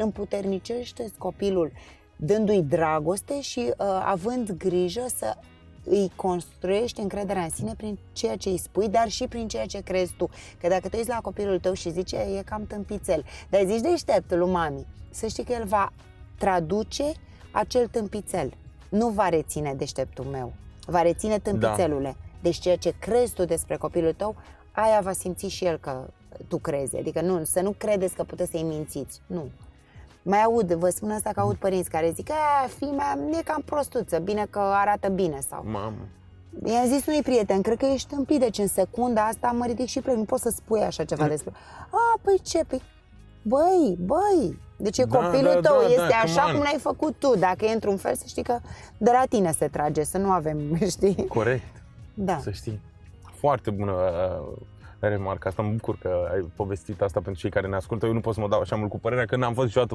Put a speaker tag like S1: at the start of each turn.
S1: Împuternicește copilul dându-i dragoste și având grijă să îi construiești încrederea în sine prin ceea ce îi spui, dar și prin ceea ce crezi tu. Că dacă te uiți la copilul tău și zice, e cam tâmpițel, dar zici deșteptul lui mami, să știi că el va traduce acel tâmpițel. Nu va reține deșteptul meu, va reține tâmpițelule. Da. Deci ceea ce crezi tu despre copilul tău, aia va simți și el că tu crezi. Adică nu, să nu credeți că puteți să-i mințiți. Nu. Mai aud, vă spun asta că aud părinți care zic, fiica mea e cam prostuță, bine că arată bine sau...
S2: Mamă.
S1: I-am zis unui prieten, cred că ești tâmpit, deci în secunda asta mă ridic și plec, nu pot să spui așa ceva despre... Păi ce? Păi, băi, deci copilul tău este așa cum l-ai făcut tu, dacă e într-un fel să știi că de la tine se trage, să nu avem, știi?
S2: Corect,
S1: da.
S2: Să știi. Foarte bună remarcă asta, mă bucur că ai povestit asta pentru cei care ne ascultă. Eu nu pot să mă dau așa mult cu părerea că n-am fost niciodată